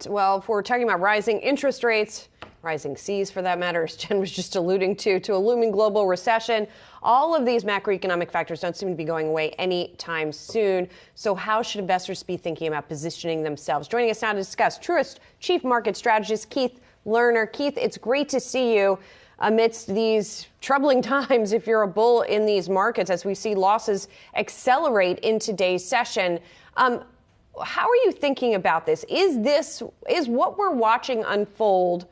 Well, if we're talking about rising interest rates, rising seas for that matter, as Jen was just alluding to a looming global recession, all of these macroeconomic factors don't seem to be going away anytime soon. So how should investors be thinking about positioning themselves? Joining us now to discuss, Truist Chief Market Strategist Keith Lerner. Keith, it's great to see you amidst these troubling times if you're a bull in these markets as we see losses accelerate in today's session. How are you thinking about this? Is what we're watching unfold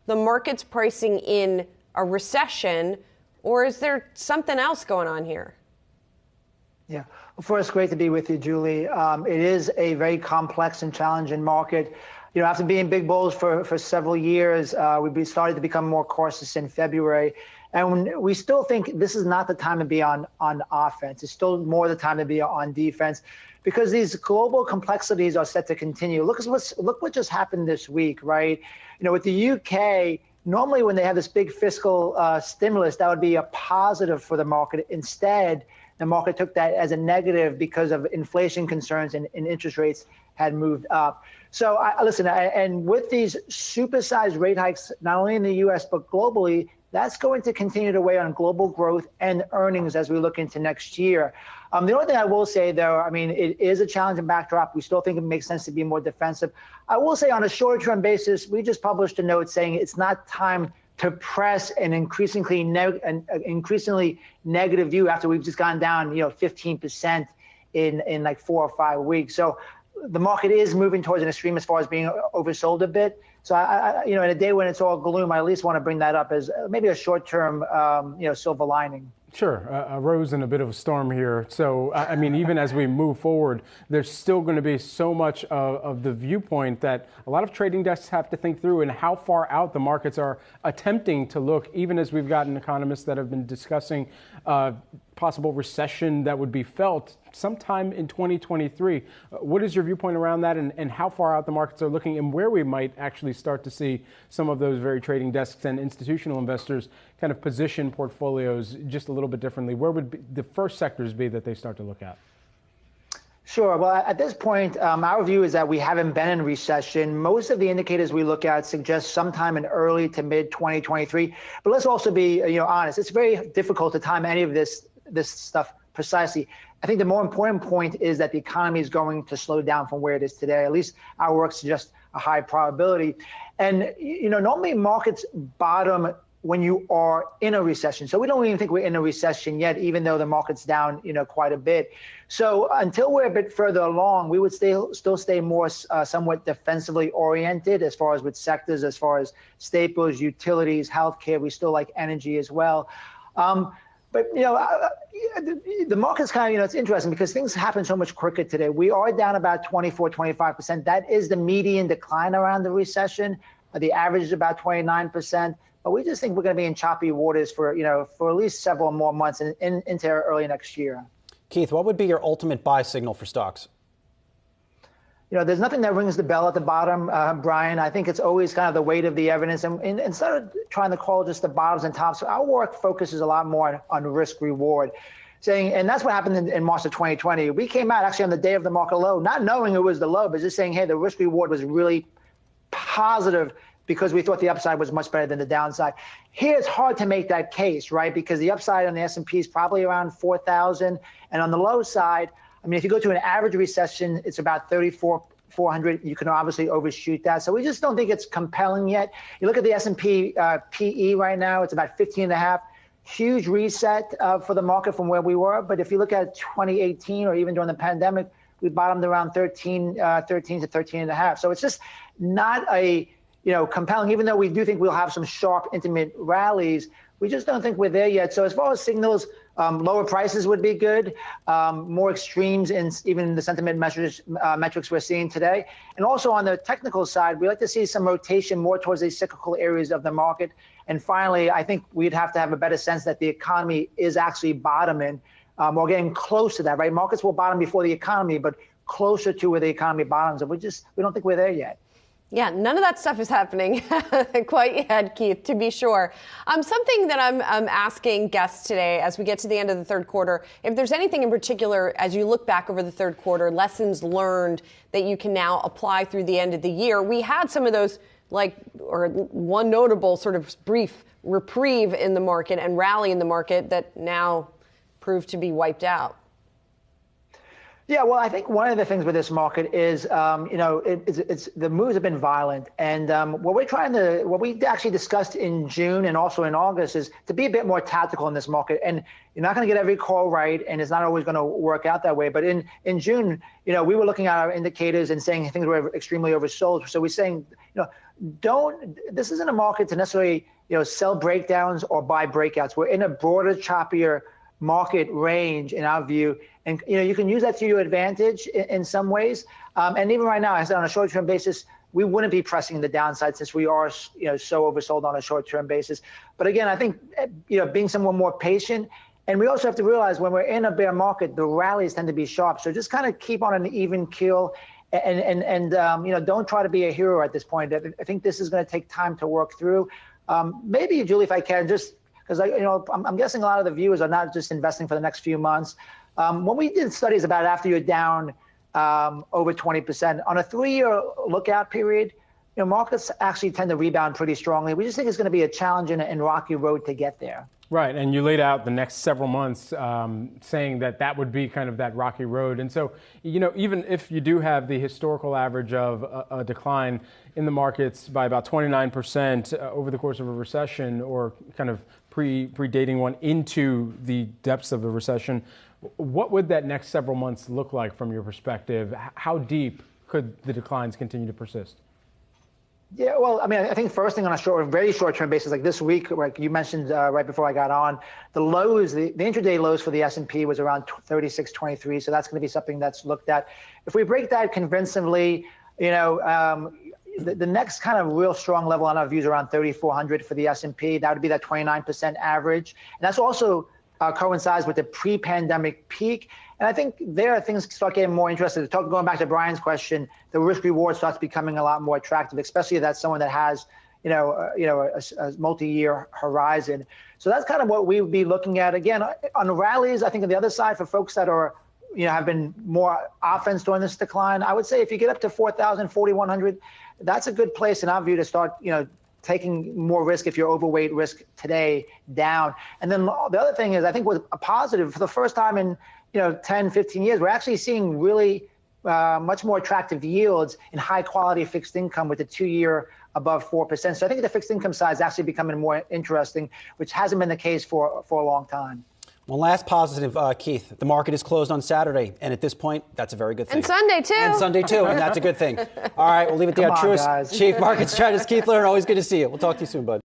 the market's pricing in a recession, or is there something else going on here? Yeah. Well, first, great to be with you, Julie. It is a very complex and challenging market. You know, after being big bulls for several years, we started to become more cautious in February. And we still think this is not the time to be on offense. It's still more the time to be on defense because these global complexities are set to continue. Look what just happened this week, right? You know, with the UK, normally when they have this big fiscal stimulus, that would be a positive for the market. Instead, the market took that as a negative because of inflation concerns and interest rates had moved up. So listen, and with these supersized rate hikes, not only in the US, but globally, that's going to continue to weigh on global growth and earnings as we look into next year. The only thing I will say, though, I mean, it is a challenging backdrop. We still think it makes sense to be more defensive. I will say on a short-term basis, we just published a note saying it's not time to press an increasingly negative view after we've just gone down, 15% in like 4 or 5 weeks. So the market is moving towards an extreme as far as being oversold a bit. So in a day when it's all gloom, I at least want to bring that up as maybe a short-term, silver lining. Sure, a rose in a bit of a storm here. So, I mean, even as we move forward, there's still going to be so much of the viewpoint that a lot of trading desks have to think through and how far out the markets are attempting to look, even as we've gotten economists that have been discussing possible recession that would be felt sometime in 2023. What is your viewpoint around that and how far out the markets are looking and where we might actually start to see some of those very trading desks and institutional investors kind of position portfolios just a little bit differently? Where would the first sectors be that they start to look at? Sure. Well, at this point, our view is that we haven't been in recession. Most of the indicators we look at suggest sometime in early to mid 2023. But let's also be honest. It's very difficult to time any of this stuff precisely. I think the more important point is that the economy is going to slow down from where it is today. At least our work suggests a high probability. And, normally markets bottom when you are in a recession. So we don't even think we're in a recession yet, even though the market's down, quite a bit. So until we're a bit further along, we would still stay more somewhat defensively oriented as far as with sectors, as far as staples, utilities, healthcare. We still like energy as well. But, the market's kind of, it's interesting because things happen so much quicker today. We are down about 24, 25%. That is the median decline around the recession. The average is about 29%. But we just think we're going to be in choppy waters for at least several more months and into early next year. Keith, what would be your ultimate buy signal for stocks? There's nothing that rings the bell at the bottom, Brian. I think it's always kind of the weight of the evidence. And instead of trying to call just the bottoms and tops, our work focuses a lot more on risk reward. And that's what happened in March of 2020. We came out actually on the day of the market low, not knowing it was the low, but just saying, hey, the risk reward was really positive because we thought the upside was much better than the downside. Here, it's hard to make that case, right? Because the upside on the S&P is probably around 4,000. And on the low side, I mean, if you go to an average recession, it's about 34,400. You can obviously overshoot that. So we just don't think it's compelling yet. You look at the S&P PE right now, it's about 15.5. Huge reset for the market from where we were. But if you look at 2018 or even during the pandemic, we bottomed around 13 to 13.5. So it's just not a compelling, even though we do think we'll have some sharp, intimate rallies. We just don't think we're there yet. So as far as signals, lower prices would be good, more extremes in even the sentiment metrics we're seeing today. And also on the technical side, we like to see some rotation more towards the cyclical areas of the market. And finally, I think we'd have to have a better sense that the economy is actually bottoming. We're getting close to that, right? Markets will bottom before the economy, but closer to where the economy bottoms. And we don't think we're there yet. Yeah, none of that stuff is happening quite yet, Keith, to be sure. Something that I'm asking guests today as we get to the end of the third quarter, if there's anything in particular, as you look back over the third quarter, lessons learned that you can now apply through the end of the year. We had some of those, or one notable sort of brief reprieve in the market and rally in the market that now proved to be wiped out. Yeah, well, I think one of the things with this market is, it's the moves have been violent, and what we actually discussed in June and also in August is to be a bit more tactical in this market. And you're not going to get every call right, and it's not always going to work out that way. But in June, we were looking at our indicators and saying things were extremely oversold. So we're saying, this isn't a market to necessarily sell breakdowns or buy breakouts. We're in a broader, choppier market range in our view, and you can use that to your advantage in some ways. And even right now, I said on a short-term basis, we wouldn't be pressing the downside since we are so oversold on a short-term basis. But again, I think being somewhat more patient, and we also have to realize when we're in a bear market, the rallies tend to be sharp. So just kind of keep on an even keel, and don't try to be a hero at this point. I think this is going to take time to work through. Maybe, Julie, if I can just. Because I'm guessing a lot of the viewers are not just investing for the next few months. When we did studies about after you're down over 20% on a 3-year lookout period, markets actually tend to rebound pretty strongly. We just think it's going to be a challenge and rocky road to get there. Right, and you laid out the next several months saying that would be kind of that rocky road. And so, even if you do have the historical average of a decline in the markets by about 29% over the course of a recession, or kind of predating one into the depths of the recession, what would that next several months look like from your perspective? How deep could the declines continue to persist? Yeah, well, I mean, I think first thing on a very short-term basis, like this week, like you mentioned right before I got on, the lows, the intraday lows for the S&P was around 36.23, so that's going to be something that's looked at. If we break that convincingly, the next kind of real strong level on our views around 3,400 for the S&P. That would be that 29% average, and that's also coincides with the pre-pandemic peak. And I think there things start getting more interesting. Going back to Brian's question, the risk reward starts becoming a lot more attractive, especially if that's someone that has, a multi-year horizon. So that's kind of what we would be looking at. Again, on the rallies, I think on the other side for folks that are, have been more offense during this decline, I would say if you get up to 4,000, 4,100, that's a good place in our view to start, taking more risk if you're overweight risk today down. And then the other thing is, I think was a positive for the first time in 10, 15 years, we're actually seeing really much more attractive yields in high quality fixed income with the 2-year above 4%. So I think the fixed income side is actually becoming more interesting, which hasn't been the case for a long time. One last positive, Keith. The market is closed on Saturday, and at this point, that's a very good thing. And Sunday, too. And that's a good thing. All right, we'll leave it there. Truist Chief Market Strategist Keith Lerner, always good to see you. We'll talk to you soon, bud.